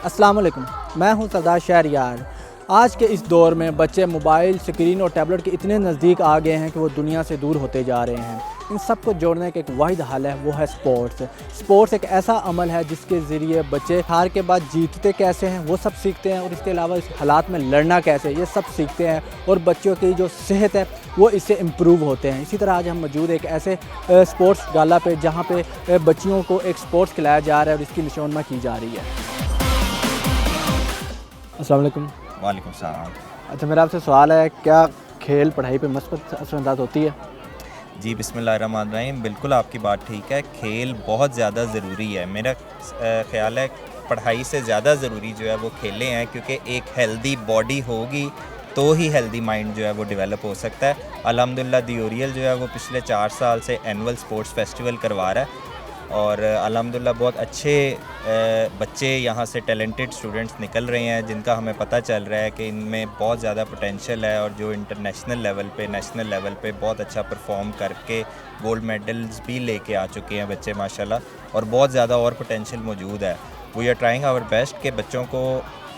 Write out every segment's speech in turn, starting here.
अस्सलाम वालेकुम, मैं हूं सरदार शहरयार। आज के इस दौर में बच्चे मोबाइल, स्क्रीन और टैबलेट के इतने नज़दीक आ गए हैं कि वो दुनिया से दूर होते जा रहे हैं। इन सब को जोड़ने का एक वाहिद हल है, वो है स्पोर्ट्स। स्पोर्ट्स एक ऐसा अमल है जिसके ज़रिए बच्चे हार के बाद जीतते कैसे हैं वो सब सीखते हैं, और इसके अलावा इस हालात में लड़ना कैसे ये सब सीखते हैं, और बच्चों की जो सेहत है वो इससे इम्प्रूव होते हैं। इसी तरह आज हम मौजूद एक ऐसे स्पोर्ट्स गाला पे जहाँ पे बच्चियों को एक स्पोर्ट्स खिलाया जा रहा है और इसकी निशानमा की जा रही है। अस्सलाम वालेकुम। वालेकुम सलाम। अच्छा, मेरा आपसे सवाल है, क्या खेल पढ़ाई पे मस्बत असरअंदाज होती है? जी बिस्मिल्लाहिर्रहमानिर्रहीम, बिल्कुल आपकी बात ठीक है। खेल बहुत ज़्यादा ज़रूरी है। मेरा ख़्याल है पढ़ाई से ज़्यादा ज़रूरी जो है वो खेलें हैं, क्योंकि एक हेल्दी बॉडी होगी तो ही हेल्दी माइंड जो है वो डेवलप हो सकता है। अल्हम्दुलिल्लाह दी ओरियल जो है वो पिछले 4 साल से एनुअल स्पोर्ट्स फेस्टिवल करवा रहा है, और अल्हम्दुलिल्लाह बहुत अच्छे बच्चे यहाँ से टैलेंटेड स्टूडेंट्स निकल रहे हैं, जिनका हमें पता चल रहा है कि इनमें बहुत ज़्यादा पोटेंशियल है, और जो इंटरनेशनल लेवल पे, नेशनल लेवल पे बहुत अच्छा परफॉर्म करके गोल्ड मेडल्स भी लेके आ चुके हैं बच्चे माशाल्लाह, और बहुत ज़्यादा और पोटेंशियल मौजूद है। We are trying our best कि बच्चों को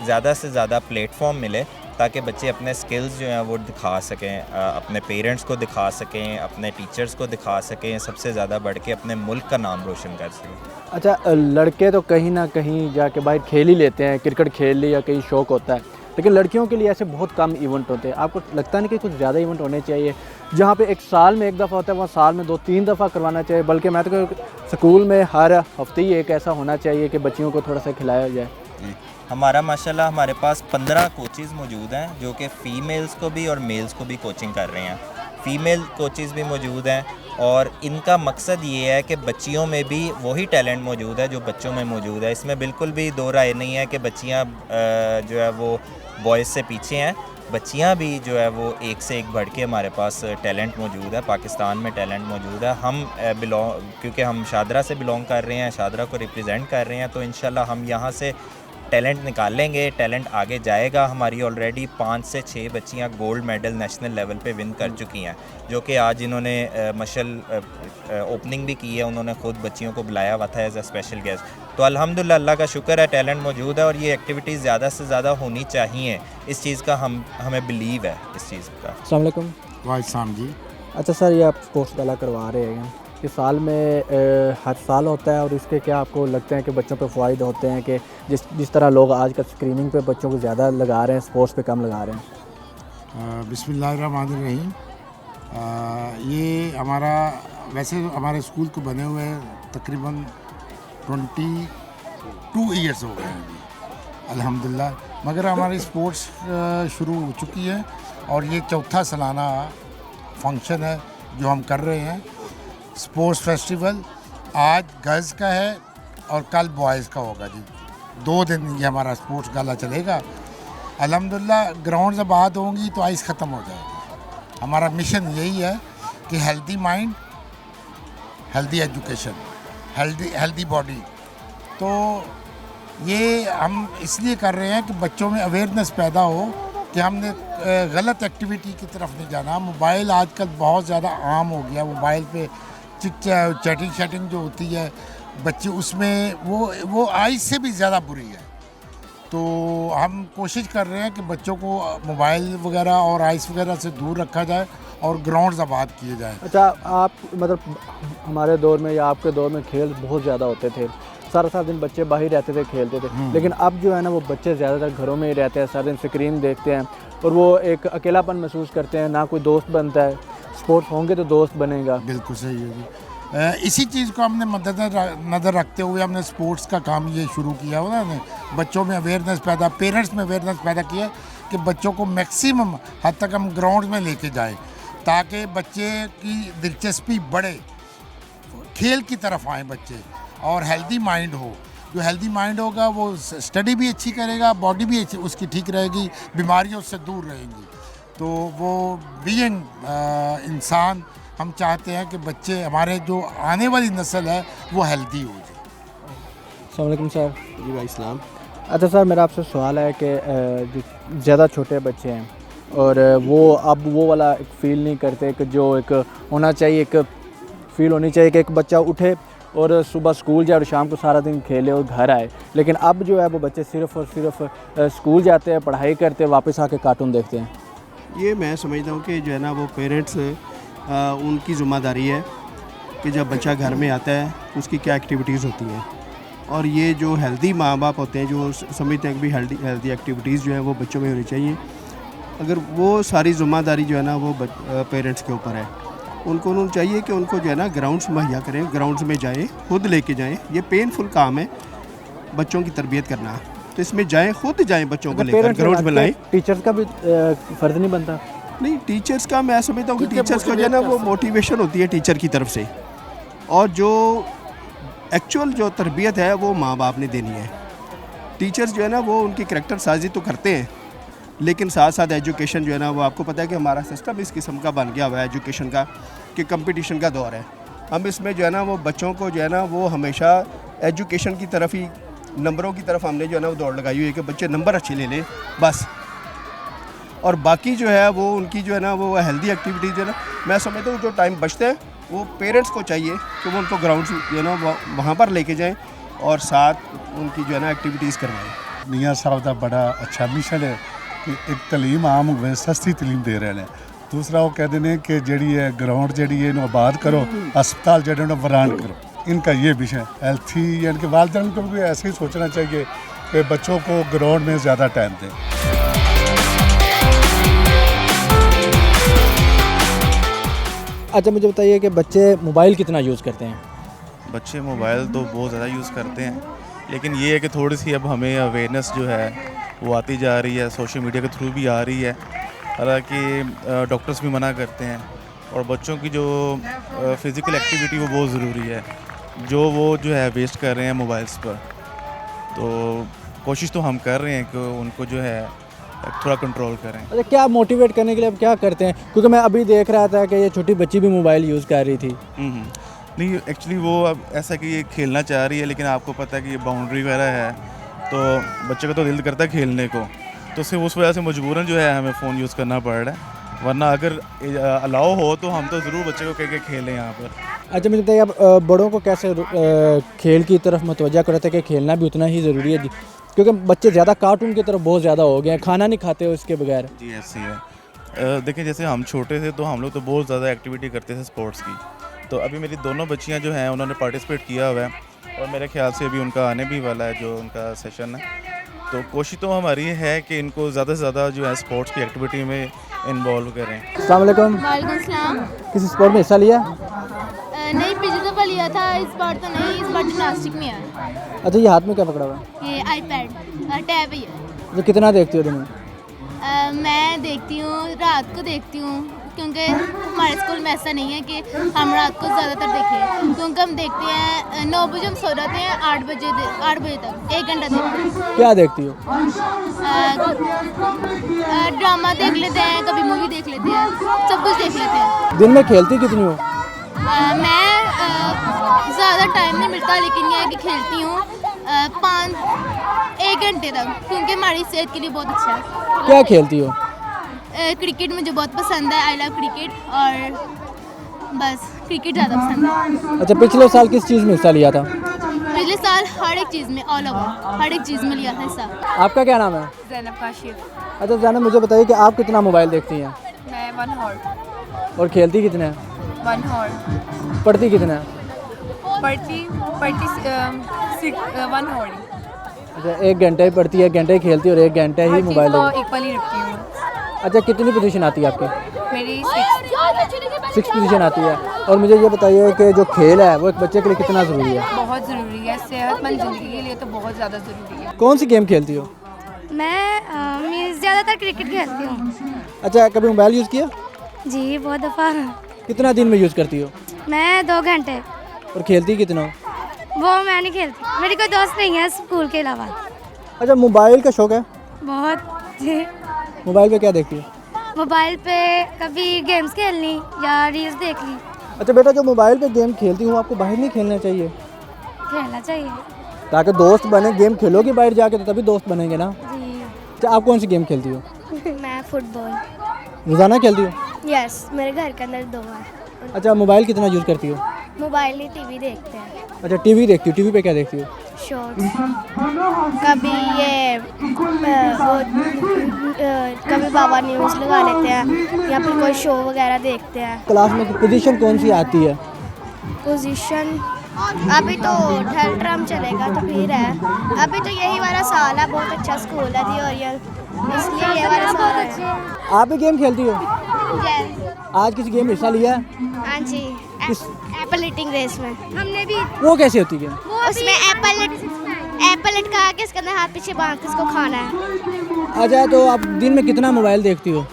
ज़्यादा से ज़्यादा प्लेटफॉर्म मिले ताकि बच्चे अपने स्किल्स जो हैं वो दिखा सकें, अपने पेरेंट्स को दिखा सकें, अपने टीचर्स को दिखा सकें, सबसे ज़्यादा बढ़ के अपने मुल्क का नाम रोशन कर सकें। अच्छा, लड़के तो कहीं ना कहीं जाके बाहर खेल ही लेते हैं, क्रिकेट खेल ली या कहीं शौक़ होता है, लेकिन लड़कियों के लिए ऐसे बहुत कम इवेंट होते हैं। आपको लगता नहीं कि कुछ ज़्यादा इवेंट होने चाहिए? जहाँ पे एक साल में एक दफ़ा होता है वहाँ साल में 2-3 दफ़ा करवाना चाहिए, बल्कि मैं तो स्कूल में हर हफ्ते ही एक ऐसा होना चाहिए कि बच्चियों को थोड़ा सा खिलाया जाए। हमारा माशाल्लाह हमारे पास 15 कोचेज़ मौजूद हैं जो कि फ़ीमेल्स को भी और मेल्स को भी कोचिंग कर रहे हैं। फ़ीमेल कोचेज़ भी मौजूद हैं, और इनका मकसद ये है कि बच्चियों में भी वही टैलेंट मौजूद है जो बच्चों में मौजूद है। इसमें बिल्कुल भी दो राय नहीं है कि बच्चियाँ जो है वो बॉयज़ से पीछे हैं। बच्चियाँ भी जो है वो एक से एक बढ़ के हमारे पास टैलेंट मौजूद है, पाकिस्तान में टैलेंट मौजूद है। हम क्योंकि हम शादरा से बिलोंग कर रहे हैं, शादरा को रिप्रेजेंट कर रहे हैं, तो इंशाल्लाह हम यहाँ से टैलेंट निकालेंगे, टैलेंट आगे जाएगा। हमारी ऑलरेडी 5 से 6 बच्चियाँ गोल्ड मेडल नेशनल लेवल पे विन कर चुकी हैं, जो कि आज इन्होंने मशल ओपनिंग भी की है, उन्होंने ख़ुद बच्चियों को बुलाया हुआ था एज अ स्पेशल गेस्ट। तो अल्हम्दुलिल्लाह अल्लाह का शुक्र है टैलेंट मौजूद है, और ये एक्टिविटीज़ ज़्यादा से ज़्यादा होनी चाहिए। इस चीज़ का हमें बिलीव है इस चीज़ का। अस्सलाम वालेकुम। वालेकुम जी। अच्छा सर, ये आप स्पोर्ट्स गाला करवा रहे हैं, ये साल में हर साल होता है, और इसके क्या आपको लगते हैं कि बच्चों पे फ़ायदे होते हैं कि जिस तरह लोग आजकल स्क्रीनिंग पे बच्चों को ज़्यादा लगा रहे हैं, स्पोर्ट्स पे कम लगा रहे हैं? बिस्मिल्लाहिर्रहमानिर्रहीम। ये वैसे हमारे स्कूल को बने हुए तकरीबन 22 ईयर्स हो गए हैं अभी अल्हम्दुलिल्लाह, मगर हमारी स्पोर्ट्स शुरू हो चुकी है, और ये चौथा सालाना फंक्शन है जो हम कर रहे हैं। स्पोर्ट्स फेस्टिवल आज गर्ल्स का है और कल बॉयज़ का होगा जी। 2 दिन ये हमारा स्पोर्ट्स गाला चलेगा। अल्हम्दुलिल्लाह ग्राउंड्स आबाद होंगी तो आइस ख़त्म हो जाएगी। हमारा मिशन यही है कि healthy mind, healthy education, healthy body. तो ये हम इसलिए कर रहे हैं कि बच्चों में अवेयरनेस पैदा हो कि हमने गलत एक्टिविटी की तरफ नहीं जाना। मोबाइल आजकल बहुत ज़्यादा आम हो गया। मोबाइल पे चैटिंग जो होती है बच्चे, उसमें वो आइस से भी ज़्यादा बुरी है। तो हम कोशिश कर रहे हैं कि बच्चों को मोबाइल वगैरह और आइस वगैरह से दूर रखा जाए और ग्राउंड्स आबाद किए जाएँ। अच्छा, आप मतलब हमारे दौर में या आपके दौर में खेल बहुत ज़्यादा होते थे, सारा दिन बच्चे बाहर रहते थे, खेलते थे, लेकिन अब जो है ना वो बच्चे ज़्यादातर घरों में ही रहते हैं, सारा दिन स्क्रीन देखते हैं, और वो एक अकेलापन महसूस करते हैं, ना कोई दोस्त बनता है। स्पोर्ट्स होंगे तो दोस्त बनेगा। बिल्कुल सही है जी। इसी चीज़ को हमने नज़र रखते हुए हमने स्पोर्ट्स का काम ये शुरू किया हुआ है। बच्चों में अवेयरनेस पैदा, पेरेंट्स में अवेयरनेस पैदा किया कि बच्चों को मैक्सिमम हद तक हम ग्राउंड में लेके जाएं, ताकि बच्चे की दिलचस्पी बढ़े, खेल की तरफ आएँ बच्चे, और हेल्दी माइंड हो। जो हेल्दी माइंड होगा वो स्टडी भी अच्छी करेगा, बॉडी भी अच्छी उसकी ठीक रहेगी, बीमारियों से दूर रहेंगी। तो वो बीइंग इंसान, हम चाहते हैं कि बच्चे हमारे जो आने वाली नस्ल है वो हेल्दी हो जाए। अस्सलाम वालेकुम सर। जी भाई सलाम। अच्छा सर, मेरा आपसे सवाल है कि ज़्यादा छोटे बच्चे हैं और वो अब वो वाला एक फ़ील नहीं करते कि जो एक होना चाहिए, एक फ़ील होनी चाहिए कि एक बच्चा उठे और सुबह स्कूल जाए और शाम को सारा दिन खेले और घर आए। लेकिन अब जो है वो बच्चे सिर्फ़ और सिर्फ स्कूल जाते हैं, पढ़ाई करते हैं, वापस आके कार्टून देखते हैं। ये मैं समझता हूँ कि जो है ना वो पेरेंट्स उनकी ज़िम्मेदारी है कि जब बच्चा घर में आता है उसकी क्या एक्टिविटीज़ होती हैं, और ये जो हेल्दी माँ बाप होते हैं जो समझते हैं कि भी हेल्दी एक्टिविटीज़ जो है वो बच्चों में होनी चाहिए। अगर वो सारी ज़िम्मेदारी जो है ना वो पेरेंट्स के ऊपर है, उनको चाहिए कि उनको जो है ना ग्राउंड्स मुहैया करें, ग्राउंड्स में जाएं, खुद लेके जाएं। ये पेनफुल काम है बच्चों की तरबियत करना, तो इसमें जाएं, खुद जाएं, बच्चों को लेकर ग्राउंड्स में लाएं। टीचर्स का भी फ़र्ज़ नहीं बनता? नहीं, टीचर्स का मैं समझता हूँ कि टीचर्स को जो है ना वो मोटिवेशन होती है टीचर की तरफ से, और जो एक्चुअल जो तरबियत है वो माँ बाप ने देनी है। टीचर्स जो है ना वो उनकी करैक्टर साजी तो करते हैं, लेकिन साथ साथ एजुकेशन जो है ना वो आपको पता है कि हमारा सिस्टम इस किस्म का बन गया हुआ है एजुकेशन का कि कंपटीशन का दौर है। हम इसमें जो है ना वो बच्चों को जो है ना वो हमेशा एजुकेशन की तरफ ही, नंबरों की तरफ हमने जो है ना वो दौड़ लगाई हुई है कि बच्चे नंबर अच्छे ले लें बस, और बाकी जो है वो उनकी जो है ना वो हेल्दी एक्टिविटीज़ जो है ना, मैं समझता हूँ जो टाइम बचता है वो पेरेंट्स को चाहिए कि वो उनको ग्राउंड जो है ना वहाँ पर लेके जाएं और साथ उनकी जो है ना एक्टिविटीज़ करवाएं। मियाँ साहब का बड़ा अच्छा मिशन है कि एक तलीम आम हुए, सस्ती तलीम दे रहे हैं। दूसरा वो कहते हैं कि जड़ी है ग्राउंड जड़ी है इन्हें आबाद करो, अस्पताल जड़े उन्हें वरान करो। इनका ये विषय हेल्थी, यानी कि वालिदैन को भी ऐसे ही सोचना चाहिए कि बच्चों को ग्राउंड में ज़्यादा टाइम दें। अच्छा मुझे बताइए कि बच्चे मोबाइल कितना यूज़ करते हैं? बच्चे मोबाइल तो बहुत ज़्यादा यूज़ करते हैं, लेकिन ये है कि थोड़ी सी अब हमें अवेयरनेस जो है वो आती जा रही है, सोशल मीडिया के थ्रू भी आ रही है। हालांकि डॉक्टर्स भी मना करते हैं, और बच्चों की जो फ़िज़िकल एक्टिविटी वो बहुत ज़रूरी है, जो वो जो है वेस्ट कर रहे हैं मोबाइल्स पर। तो कोशिश तो हम कर रहे हैं कि उनको जो है थोड़ा कंट्रोल करें। अच्छा क्या मोटिवेट करने के लिए अब क्या करते हैं? क्योंकि मैं अभी देख रहा था कि ये छोटी बच्ची भी मोबाइल यूज़ कर रही थी। नहीं, एक्चुअली वो अब ऐसा कि ये खेलना चाह रही है, लेकिन आपको पता है कि ये बाउंड्री वगैरह है, तो बच्चे का तो दिल करता है खेलने को, तो सिर्फ उस वजह से मजबूरन जो है हमें फ़ोन यूज़ करना पड़ रहा है। वरना अगर अलाउ हो तो हम तो ज़रूर बच्चे को कह के खेलें यहाँ पर। अच्छा मुझे बताइए आप बड़ों को कैसे खेल की तरफ मुतवज्जा करते हैं कि खेलना भी उतना ही ज़रूरी है? क्योंकि बच्चे ज़्यादा कार्टून की तरफ बहुत ज़्यादा हो गए हैं, खाना नहीं खाते उसके बगैर। जी ऐसे ही है। देखिए जैसे हम छोटे थे तो हम लोग तो बहुत ज़्यादा एक्टिविटी करते थे स्पोर्ट्स की, तो अभी मेरी दोनों बच्चियां जो हैं उन्होंने पार्टिसिपेट किया हुआ है, और मेरे ख्याल से अभी उनका आने भी वाला है जो उनका सेशन है। तो कोशिश तो हमारी है कि इनको ज़्यादा से ज़्यादा जो है स्पोर्ट्स की एक्टिविटी में इन्वॉल्व करें। अस्सलाम वालेकुम। वालेकुम सलाम। किसी स्पोर्ट में हिस्सा लिया? नहीं, पिछली दफ़ा लिया था, इस बार तो नहीं, इस बार जिम्नास्टिक में है। अच्छा ये हाथ में क्या पकड़ा हुआ है? ये आईपैड टैब ही है। तो कितना देखती हो दिन में? मैं देखती हूँ, रात को देखती हूँ, क्योंकि हमारे स्कूल में ऐसा नहीं है कि हम रात को ज़्यादातर देखें, क्योंकि हम देखते हैं 9 बजे हम सो जाते हैं, 8 बजे तक 1 घंटा देखते हैं। क्या देखती हो? ड्रामा देख लेते हैं, कभी मूवी देख लेते हैं, सब कुछ देख लेते हैं। दिन में खेलती कितनी हो? मैं ज़्यादा टाइम नहीं मिलता, लेकिन ये है कि खेलती हूँ 1 घंटे तक, क्योंकि हमारी सेहत के लिए बहुत अच्छा है। क्या खेलती हो? क्रिकेट मुझे बहुत पसंद है, आई लव क्रिकेट, और बस क्रिकेट ज़्यादा पसंद है। अच्छा पिछले साल किस चीज़ में हिस्सा लिया था? पिछले साल हर एक चीज़ में, ऑल ओवर हर एक चीज़ में लिया था हिस्सा। आपका क्या नाम है? ज़ैनब काशिफ। अच्छा ज़ैनब मुझे बताइए कि आप कितना मोबाइल देखती हैं? मैं 1 हॉर। और खेलती कितने हैं? 1 हॉर। पढ़ती कितने हैं? पढ़ती 1 हॉर। अच्छा 1 घंटे ही पढ़ती है, 1 घंटे ही खेलती है और 1 घंटे ही मोबाइल देखती है। इक्वली रखती हूँ। अच्छा कितनी पोजीशन आती है आपकी? मेरी 6 पोजीशन आती है। और मुझे ये बताइए कि जो खेल है वो एक बच्चे के लिए कितना ज़रूरी है? बहुत ज़रूरी है, सेहतमंद ज़िंदगी के लिए तो बहुत ज़्यादा ज़रूरी है। कौन सी गेम खेलती हो? मैं ज़्यादातर क्रिकेट खेलती हूँ। अच्छा कभी मोबाइल यूज़ किया? जी बहुत दफ़ा। कितना दिन में यूज़ करती हो? मैं 2 घंटे। और खेलती कितना हो? वो मैं नहीं खेलती, मेरी कोई दोस्त नहीं है स्कूल के अलावा। अच्छा मोबाइल का शौक है? बहुत जी। मोबाइल पे क्या देखती हो? मोबाइल पे कभी गेम्स खेलनी या रील्स देख ली। अच्छा बेटा जो मोबाइल पे गेम खेलती हूँ आपको बाहर नहीं खेलना चाहिए? खेलना चाहिए ताकि दोस्त बने। गेम खेलोगी बाहर जाके तो तभी दोस्त बनेंगे ना। जी। अच्छा आप कौन सी गेम खेलती हो? मैं फुटबॉल। रोज़ाना खेलती हो? यस, मेरे घर के अंदर 2 बार। अच्छा, मोबाइल कितना यूज़ करती हो? मोबाइल ही टीवी देखते हैं, अच्छा, टीवी देखती हो? टीवी पे क्या देखती हो? शॉर्ट्स। कभी ये कभी बाबा न्यूज़ लगा लेते हैं या फिर कोई शो वगैरह देखते हैं। क्लास में पोजीशन कौन सी आती है? पोजीशन अभी तो थर्ड टर्म चलेगा तो फिर है, अभी तो यही वाला साल है, बहुत अच्छा स्कूल है दी ओरियल, इसलिए ये वाला साल है। आप भी गेम खेलती हो? आज किसी गेम में हिस्सा लिया है? हाँ जी, एप्पल ईटिंग रेस में हमने भी। वो कैसे होती है? उसमें एप्पल लटका के इसके अंदर हाथ पीछे बांध के इसको खाना है। अच्छा, तो आप दिन में कितना मोबाइल देखती हो?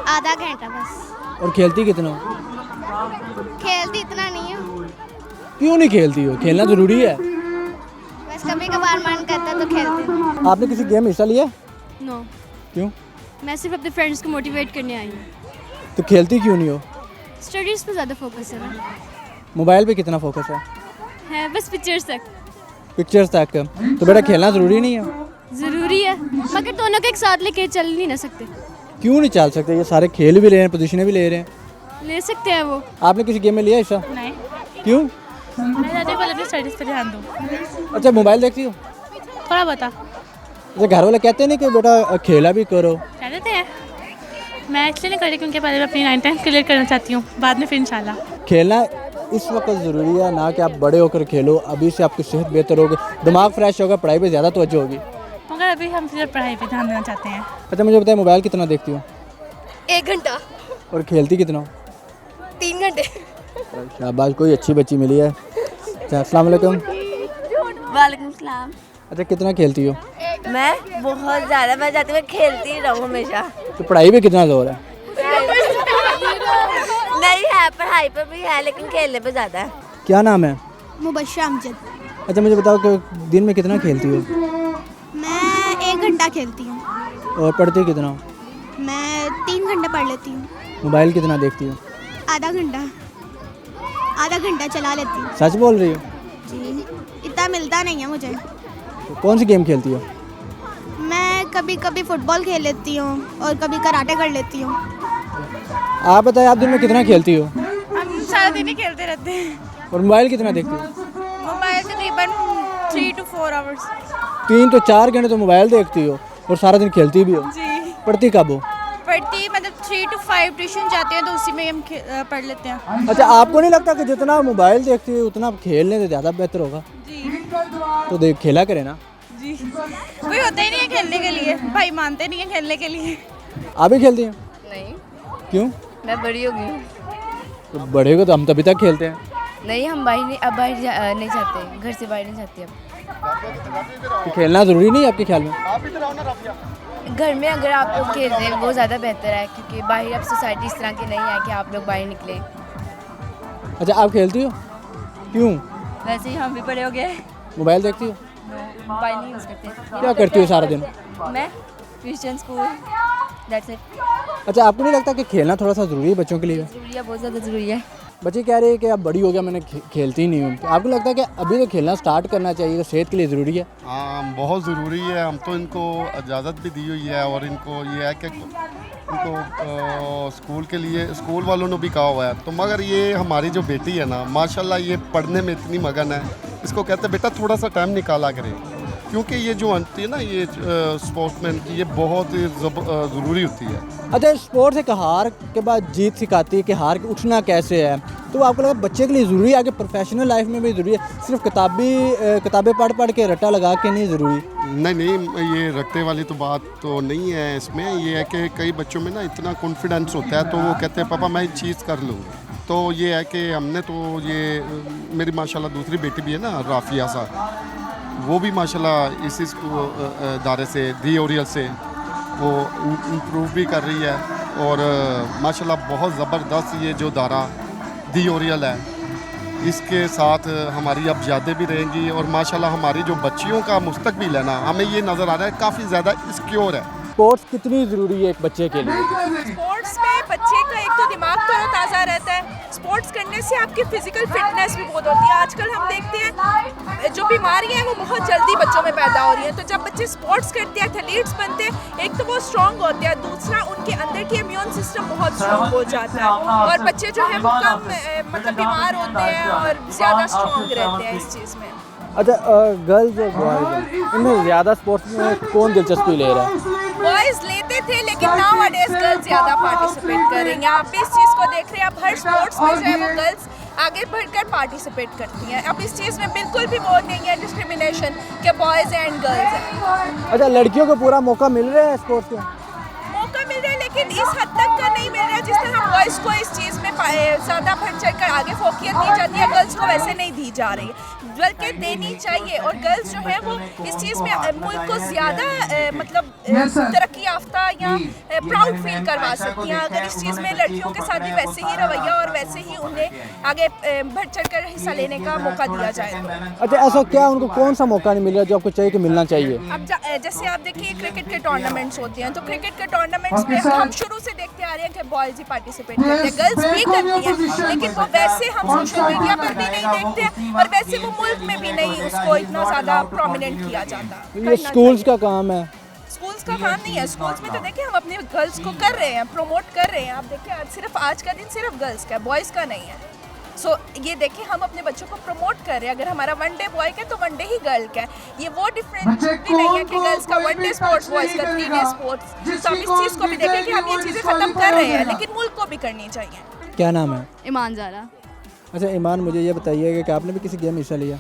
आधा घंटा बस। और खेलती कितना हो? खेलती इतना नहीं हूँ, क्यों नहीं खेलती हो? खेलना ज़रूरी है। बस कभी कभार मन करता है तो खेलती हूँ। आपने किसी गेम में हिस्सा लिया? नो, क्यों? मैं सिर्फ अपने फ्रेंड्स को मोटिवेट करने आई हूँ। तो खेलती क्यों नहीं हो? स्टडीज़ पे ज़्यादा फोकस है ना, मोबाइल पे कितना फोकस है? बस पिक्चर्स तक। पिक्चर्स तक। तो बेटा खेलना ज़रूरी नहीं है? ज़रूरी है, मगर दोनों को एक साथ लेके चल नहीं ना सकते। क्यों नहीं चल सकते? ये सारे खेल भी ले रहे हैं, पोजीशनें भी ले रहे हैं। ले सकते हैं वो। आपने किसी गेम में लिया हिस्सा? नहीं, क्यों? मैं ज़्यादा पहले अपनी स्टडीज़ पे ध्यान दूँ। अच्छा, मोबाइल देखती हो? थोड़ा बता अच्छा, घर वाले कहते नहीं कि बेटा खेला भी करो? कह देते हैं, मैं इसलिए नहीं कर रही क्योंकि पहले मैं अपनी 9th 10th क्लियर करना चाहती हूँ, बाद में फिर इंशाल्लाह। खेलना इस वक्त ज़रूरी है ना कि आप बड़े होकर खेलो। अभी से आपकी सेहत बेहतर होगी, दिमाग फ्रेश होगा, पढ़ाई पे ज़्यादा तवज्जो होगी। मगर अभी हम सिर्फ पढ़ाई पे ध्यान देना चाहते हैं। अच्छा, मुझे बताए मोबाइल कितना देखती हो? 1 घंटा। और खेलती कितना हो? 3 घंटे। शाबाश, कोई अच्छी बच्ची मिली है। अच्छा, अस्सलाम वालेकुम। वालेकुम सलाम। अच्छा, कितना खेलती हो? मैं बहुत ज़्यादा, मैं चाहती हूँ खेलती रहूँ हमेशा। तो पढ़ाई पे कितना जोर है? नहीं है, पढ़ाई पर भी है लेकिन खेलने पे ज़्यादा है। क्या नाम है? मुबश्शिर अमजद। अच्छा, मुझे बताओ कि दिन में कितना खेलती हो? मैं 1 घंटा खेलती हूँ। और पढ़ती कितना हो? मैं 3 घंटे पढ़ लेती हूँ। मोबाइल कितना देखती हो? आधा घंटा चला लेती हूँ। सच बोल रही हो? जी, इतना मिलता नहीं है मुझे। तो कौन सी गेम खेलती हो? मैं कभी कभी फुटबॉल खेल लेती हूँ और कभी कराटे कर लेती हूँ। आप बताएं, आप दिन में कितना खेलती हो? हम सारा दिन ही खेलते रहते हैं। और मोबाइल कितना देखती हो? मोबाइल तकरीबन 3 to 4 hours। 3 तो 4 घंटे तो मोबाइल देखती हो और सारा दिन खेलती भी हो। जी, पढ़ती कब हो? पढ़ती मतलब 3 to 5 ट्यूशन जाते हैं तो उसी में हम पढ़ लेते हैं। अच्छा, आपको नहीं लगता कि जितना मोबाइल देखती है उतना खेलने से ज़्यादा बेहतर होगा? जी तो देख खेला करे ना। जी, कोई होता ही नहीं है खेलने के लिए, भाई मानते नहीं है खेलने के लिए। आप भी खेलती हैं? नहीं, क्यों? मैं बड़ी हो गई हूँ। तो बड़े को तो हम तभी तक खेलते हैं। नहीं, हम अब बाहर नहीं जाते, घर से बाहर नहीं जाते अब। तो खेलना ज़रूरी नहीं है आपके ख्याल में? घर में अगर आप लोग खेल रहे हैं वो ज़्यादा बेहतर है, क्योंकि बाहर अब सोसाइटी इस तरह की नहीं है कि आप लोग बाहर निकले। अच्छा, आप खेलती हो? क्यों? वैसे ही हम भी बड़े हो गए, मोबाइल देखती हो? मोबाइल नहीं यूज़ करते। क्या करती हो सारा दिन? मैं ट्यूशन, स्कूल, दैट्स इट। अच्छा, आपको नहीं लगता कि खेलना थोड़ा सा ज़रूरी है बच्चों के लिए? ज़रूरी है, बहुत ज़्यादा ज़रूरी है। बच्चे कह रहे हैं कि अब बड़ी हो गया, मैंने खेलती ही नहीं हूँ। तो आपको लगता है कि अभी तो खेलना स्टार्ट करना चाहिए, तो सेहत के लिए ज़रूरी है? हाँ, बहुत ज़रूरी है। हम तो इनको इजाज़त भी दी हुई है और इनको ये है कि इनको स्कूल के लिए स्कूल वालों ने भी कहा हुआ है। तो मगर ये हमारी जो बेटी है ना, माशाल्लाह ये पढ़ने में इतनी मगन है, इसको कहते हैं बेटा थोड़ा सा टाइम निकाला करें, क्योंकि ये जो होती है ना ये स्पोर्ट्समैन की, ये बहुत ज़रूरी होती है। अच्छा, स्पोर्ट्स एक हार के बाद जीत सिखाती है कि हार के उठना कैसे है। तो आपको लगा बच्चे के लिए ज़रूरी है, आगे प्रोफेशनल लाइफ में भी ज़रूरी है? सिर्फ किताबें पढ़ के रट्टा लगा के नहीं ज़रूरी? नहीं, ये रट्टे वाली तो बात तो नहीं है इसमें। ये है कि कई बच्चों में ना इतना कॉन्फिडेंस होता है तो वो कहते हैं पापा मैं ये चीज़ कर लूँगी। तो ये है कि हमने तो ये मेरी माशाल्लाह दूसरी बेटी भी है ना, राफिया सा, वो भी माशाल्लाह इसी इदारे से दी ओरियल से वो इम्प्रूव भी कर रही है। और माशाल्लाह बहुत ज़बरदस्त ये जो दारा दी ओरियल है, इसके साथ हमारी अब यादें भी रहेंगी और माशाल्लाह हमारी जो बच्चियों का मुस्तकबिल है ना, हमें ये नज़र आ रहा है काफ़ी ज़्यादा सिक्योर है। स्पोर्ट्स कितनी ज़रूरी है एक बच्चे के लिए? स्पोर्ट्स में बच्चे का एक तो दिमाग तरोताज़ा रहता है, स्पोर्ट्स करने से आपकी फिजिकल फिटनेस भी बहुत होती है। आजकल हम देखते हैं जो बीमारियां हैं वो बहुत जल्दी बच्चों में पैदा हो रही हैं, तो जब बच्चे स्पोर्ट्स करते हैं, एथलीट्स बनते हैं, एक तो वो स्ट्रॉन्ग होते हैं, दूसरा उनके अंदर की इम्यून सिस्टम बहुत स्ट्रॉन्ग हो जाता है और बच्चे जो है वो कम मतलब बीमार होते हैं और ज़्यादा स्ट्रॉन्ग रहते हैं इस चीज़ में। अच्छा, गर्ल्स और बॉयज़ इनमें ज़्यादा स्पोर्ट्स में कौन दिलचस्पी ले रहा है? बॉयज़ लेते थे लेकिन नाउअडेज़ गर्ल्स ज़्यादा पार्टिसिपेट कर रही हैं। आप भी इस चीज़ को देख रहे हैं, अब हर स्पोर्ट्स में जो है वो गर्ल्स आगे बढ़कर पार्टिसिपेट करती हैं। अब इस चीज़ में बिल्कुल भी वो नहीं है डिस्क्रिमिनेशन कि बॉयज़ एंड गर्ल्स हैं। अच्छा, लड़कियों को पूरा मौका मिल रहा है स्पोर्ट्स का? मौका मिल रहा है लेकिन इस हद तक का नहीं मिल रहा है जिस तरह बॉयज़ को इस चीज़ में ज़्यादा बढ़ चढ़ कर आगे फोकियत दी जाती है, गर्ल्स को वैसे नहीं दी जा रही, बल्कि देनी चाहिए। और गर्ल्स जो है वो इस चीज़ में मुल्क को ज़्यादा मतलब तरक्की याफ्ता या प्राउड फील करवा सकती हैं अगर इस चीज़ में लड़कियों के साथ भी वैसे ही रवैया और वैसे ही उन्हें आगे बढ़ चढ़ कर हिस्सा लेने का मौका दिया जाए। अच्छा, ऐसा क्या उनको कौन सा मौका नहीं मिल रहा जो आपको चाहिए कि मिलना चाहिए? अब जैसे आप देखिए क्रिकेट के टूर्नामेंट्स होते हैं, तो क्रिकेट के टूर्नामेंट्स में हम शुरू से देखते आ रहे हैं कि बॉयज़ ही पार्टिसिपेट करते हैं, गर्ल्स भी करती हैं, लेकिन वो वैसे हम सोशल मीडिया पर भी नहीं देखते और वैसे वो मुल्क में भी नहीं उसको इतना ज़्यादा प्रोमिनेंट किया जाता। ये स्कूल्स का काम है? स्कूल्स का काम नहीं है, स्कूल्स में तो देखिए हम अपने गर्ल्स को कर रहे हैं, प्रमोट कर रहे हैं। आप देखिए सिर्फ आज का दिन सिर्फ गर्ल्स का है, बॉयज़ का नहीं है। सो ये देखिए हम अपने बच्चों को प्रमोट कर रहे हैं। अगर हमारा वन डे बॉय का है तो वन डे ही गर्ल का है, ये वो डिफरेंस भी नहीं है कि गर्ल्स का वन डे स्पोर्ट्स, बॉयज़ का 3 डे स्पोर्ट्स। तो हम इस चीज़ को भी देखें कि हम ये चीज़ें ख़त्म कर रहे हैं, लेकिन मुल्क को भी करनी चाहिए। क्या नाम है? ईमान ज़ारा। अच्छा ईमान, मुझे ये बताइए कि आपने भी किसी गेम में हिस्सा लिया?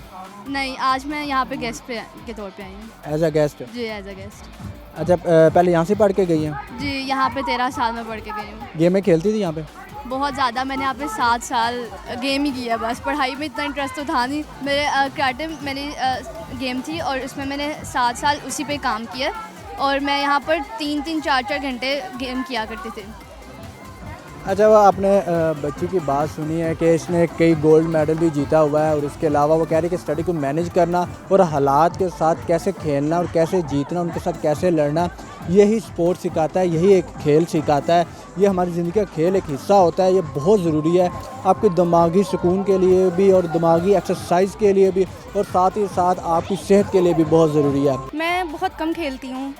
नहीं, आज मैं यहाँ पे गेस्ट के तौर पे आई हूँ। As a guest? जी, एज अ गेस्ट। अच्छा, पहले यहाँ से पढ़ के गई हैं? जी, यहाँ पे 13 साल में पढ़ के गई हूँ। गेम में खेलती थी यहाँ पे? बहुत ज़्यादा, मैंने यहाँ पे 7 साल गेम ही किया, बस पढ़ाई में इतना इंटरेस्ट तो था नहीं। मेरे कराटे मेरी गेम थी और उसमें मैंने 7 साल उसी पे काम किया और मैं यहाँ पर 3-3, 4-4 घंटे गेम किया करती थी। अच्छा, वो आपने बच्ची की बात सुनी है कि इसने कई गोल्ड मेडल भी जीता हुआ है और इसके अलावा वो कह रही है कि स्टडी को मैनेज करना और हालात के साथ कैसे खेलना और कैसे जीतना, उनके साथ कैसे लड़ना, यही स्पोर्ट सिखाता है, यही एक खेल सिखाता है। ये हमारी ज़िंदगी का खेल एक हिस्सा होता है, ये बहुत ज़रूरी है आपके दिमागी सुकून के लिए भी और दिमागी एक्सरसाइज के लिए भी और साथ ही साथ आपकी सेहत के लिए भी बहुत ज़रूरी है। मैं बहुत कम खेलती हूँ,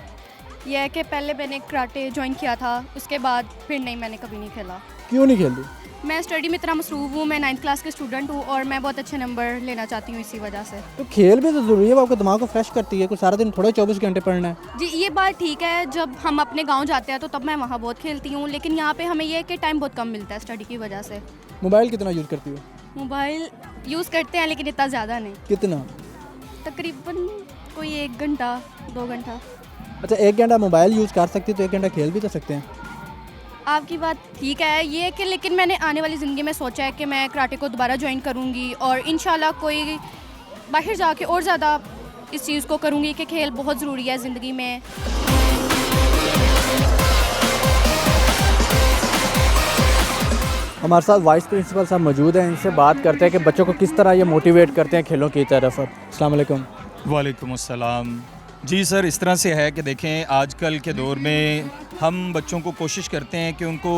यह है कि पहले मैंने कराटे ज्वाइन किया था, उसके बाद फिर नहीं, मैंने कभी नहीं खेला। क्यों नहीं खेलती? मैं स्टडी में इतना मसरूफ़ हूँ, मैं 9th क्लास के स्टूडेंट हूँ और मैं बहुत अच्छे नंबर लेना चाहती हूँ इसी वजह से। तो खेल भी तो ज़रूरी है, वो आपके दिमाग को फ्रेश करती है, कोई सारा दिन थोड़ा 24 घंटे पढ़ना है। जी, ये बात ठीक है, जब हम अपने गाँव जाते हैं तो तब मैं वहाँ बहुत खेलती हूँ, लेकिन यहाँ पर हमें यह कि टाइम बहुत कम मिलता है स्टडी की वजह से। मोबाइल कितना यूज़ करती हो? मोबाइल यूज़ करते हैं लेकिन इतना ज़्यादा नहीं। कितना? तकरीबन कोई 1 घंटा 2 घंटा। अच्छा, 1 घंटा मोबाइल यूज़ कर सकती तो 1 घंटा खेल भी तो सकते हैं। आपकी बात ठीक है ये कि, लेकिन मैंने आने वाली ज़िंदगी में सोचा है कि मैं कराटे को दोबारा ज्वाइन करूँगी और इंशाल्लाह कोई बाहर जाके और ज़्यादा इस चीज़ को करूँगी कि खेल बहुत ज़रूरी है ज़िंदगी में। हमारे साथ वाइस प्रिंसिपल साहब मौजूद हैं, इनसे बात करते हैं कि बच्चों को किस तरह ये मोटिवेट करते हैं खेलों की तरफ। अस्सलाम वालेकुम। वालेकुम अस्सलाम। जी सर, इस तरह से है कि देखें आजकल के दौर में हम बच्चों को कोशिश करते हैं कि उनको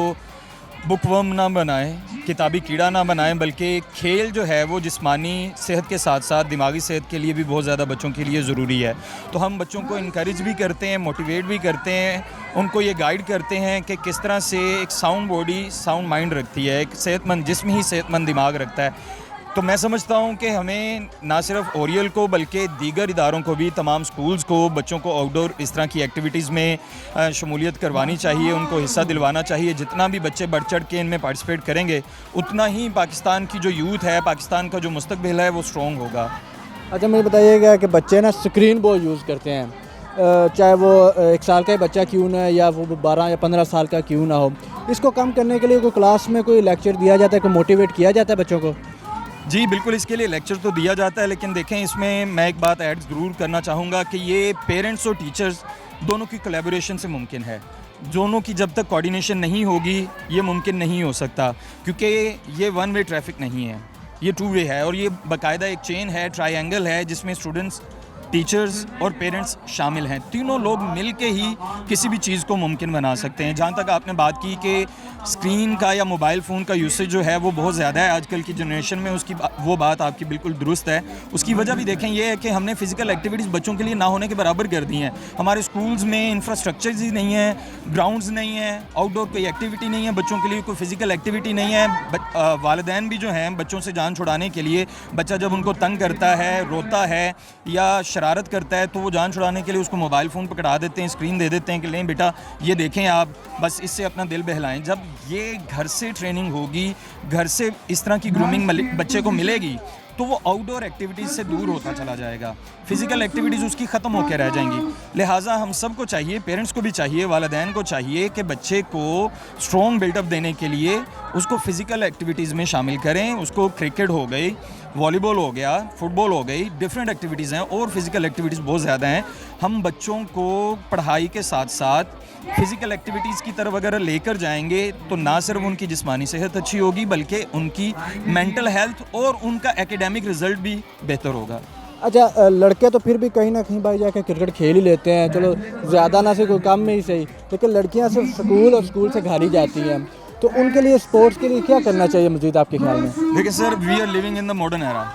बुकवर्म ना बनाएं, किताबी कीड़ा ना बनाएं, बल्कि खेल जो है वो जिस्मानी सेहत के साथ साथ दिमागी सेहत के लिए भी बहुत ज़्यादा बच्चों के लिए ज़रूरी है। तो हम बच्चों को इनकरेज भी करते हैं, मोटिवेट भी करते हैं, उनको ये गाइड करते हैं कि किस तरह से एक साउंड बॉडी साउंड माइंड रखती है, एक सेहतमंद जिस्म ही सेहतमंद दिमाग रखता है। तो मैं समझता हूँ कि हमें ना सिर्फ ओरियल को बल्कि दीगर इदारों को भी, तमाम स्कूल्स को बच्चों को आउटडोर इस तरह की एक्टिविटीज़ में शमूलियत करवानी चाहिए, उनको हिस्सा दिलवाना चाहिए। जितना भी बच्चे बढ़ चढ़ के इनमें पार्टिसिपेट करेंगे उतना ही पाकिस्तान की जो यूथ है, पाकिस्तान का जो मुस्तकबिल है वो स्ट्रॉन्ग होगा। अच्छा, मुझे बताइएगा कि बच्चे ना स्क्रीन बहुत यूज़ करते हैं, चाहे वो 1 साल का बच्चा क्यों ना या वो 12 या 15 साल का क्यों ना हो, इसको कम करने के लिए कोई क्लास में कोई लेक्चर दिया जाता है, कोई मोटिवेट किया जाता है बच्चों को? जी बिल्कुल, इसके लिए लेक्चर तो दिया जाता है, लेकिन देखें इसमें मैं एक बात ऐड ज़रूर करना चाहूँगा कि ये पेरेंट्स और टीचर्स दोनों की कोलैबोरेशन से मुमकिन है। दोनों की जब तक कोऑर्डिनेशन नहीं होगी ये मुमकिन नहीं हो सकता, क्योंकि ये 1 वे ट्रैफिक नहीं है, ये 2 वे है और ये बाकायदा एक चेन है, ट्रायंगल है, जिसमें स्टूडेंट्स टीचर्स और पेरेंट्स शामिल हैं। तीनों लोग मिल के ही किसी भी चीज़ को मुमकिन बना सकते हैं। जहाँ तक आपने बात की कि स्क्रीन का या मोबाइल फ़ोन का यूसेज जो है वो बहुत ज़्यादा है आजकल की जनरेशन में, उसकी वो बात आपकी बिल्कुल दुरुस्त है। उसकी वजह भी देखें ये है कि हमने फ़िज़िकल एक्टिविटीज़ बच्चों के लिए ना होने के बराबर कर दी हैं। हमारे स्कूल्स में इंफ्रास्ट्रक्चर्स ही नहीं है, ग्राउंड्स नहीं है, आउटडोर कोई एक्टिविटी नहीं है, बच्चों के लिए कोई फ़िज़िकल एक्टिविटी नहीं है। वालिदैन भी जो हैं बच्चों से जान छुड़ाने के लिए, बच्चा जब उनको तंग करता है, रोता है या शरारत करता है तो वो जान छुड़ाने के लिए उसको मोबाइल फ़ोन पकड़ा देते हैं, स्क्रीन दे देते हैं कि लें बेटा ये देखें आप, बस इससे अपना दिल बहलाएं। जब ये घर से ट्रेनिंग होगी, घर से इस तरह की ग्रूमिंग बच्चे को मिलेगी तो वो आउटडोर एक्टिविटीज़ से दूर होता चला जाएगा, फ़िज़िकल एक्टिविटीज़ उसकी ख़त्म होकर रह जाएंगी। लिहाजा हम सबको चाहिए, पेरेंट्स को भी चाहिए, वालिदैन को चाहिए कि बच्चे को स्ट्रॉन्ग बिल्डअप देने के लिए उसको फ़िज़िकल एक्टिविटीज़ में शामिल करें। उसको क्रिकेट हो गई, वॉलीबॉल हो गया, फुटबॉल हो गई, डिफरेंट एक्टिविटीज़ हैं और फ़िज़िकल एक्टिविटीज़ बहुत ज़्यादा हैं। हम बच्चों को पढ़ाई के साथ साथ फ़िज़िकल एक्टिविटीज़ की तरफ अगर लेकर जाएंगे तो ना सिर्फ उनकी जिस्मानी सेहत अच्छी होगी बल्कि उनकी मेंटल हेल्थ और उनका एकेडमिक रिज़ल्ट भी बेहतर होगा। अच्छा, लड़के तो फिर भी कहीं ना कहीं भाई जाकर क्रिकेट खेल ही लेते हैं, चलो ज़्यादा ना से कोई कम में ही सही, लेकिन लड़कियां सिर्फ स्कूल और स्कूल से घर ही जाती हैं, तो उनके लिए स्पोर्ट्स के लिए क्या करना चाहिए मज़ीद आपके ख्याल में? देखिए sir, we are living in the modern era.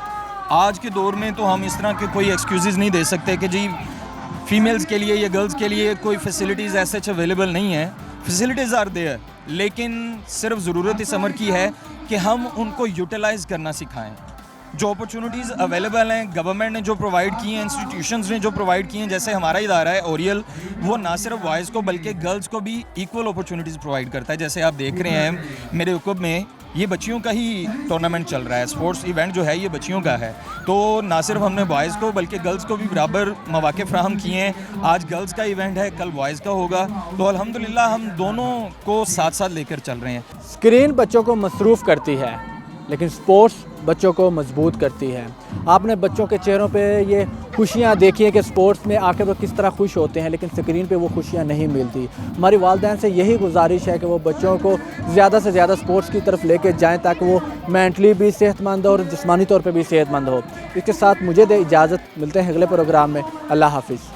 आज के दौर में तो हम इस तरह के कोई एक्सक्यूज़ नहीं दे सकते कि जी फीमेल्स के लिए या गर्ल्स के लिए कोई फैसिलिटीज़ ऐसे अवेलेबल नहीं है। फैसिलिटीज़ आर देयर, लेकिन सिर्फ ज़रूरत इस अमर की है कि हम उनको यूटिलाइज़ करना सिखाएं। जो अपॉर्चुनिटीज़ अवेलेबल हैं, गवर्नमेंट ने जो प्रोवाइड की हैं, इंस्टीट्यूशंस ने जो प्रोवाइड की हैं, जैसे हमारा इदारा है ओरियल, वो ना सिर्फ बॉयज़ को बल्कि गर्ल्स को भी इक्वल अपॉर्चुनिटीज़ प्रोवाइड करता है। जैसे आप देख रहे हैं मेरे हुक्म में ये बच्चियों का ही टूर्नामेंट चल रहा है, स्पोर्ट्स इवेंट जो है ये बच्चियों का है। तो ना सिर्फ हमने बॉयज़ को बल्कि गर्ल्स को भी बराबर मौके फराहम किए हैं। आज गर्ल्स का इवेंट है, कल बॉयज़ का होगा, तो अल्हम्दुलिल्लाह हम दोनों को साथ साथ लेकर चल रहे हैं। स्क्रीन बच्चों को मसरूफ़ करती है लेकिन स्पोर्ट्स बच्चों को मजबूत करती है। आपने बच्चों के चेहरों पे ये खुशियाँ देखी हैं कि स्पोर्ट्स में आकर वो किस तरह खुश होते हैं, लेकिन स्क्रीन पे वो खुशियाँ नहीं मिलती। हमारी वालिदैन से यही गुजारिश है कि वो बच्चों को ज़्यादा से ज़्यादा स्पोर्ट्स की तरफ लेके जाएं ताकि वो मेंटली भी सेहतमंद और जिस्मानी तौर पे भी सेहतमंद हो। इसके साथ मुझे दे इजाज़त, मिलते हैं अगले प्रोग्राम में। अल्लाह हाफिज़।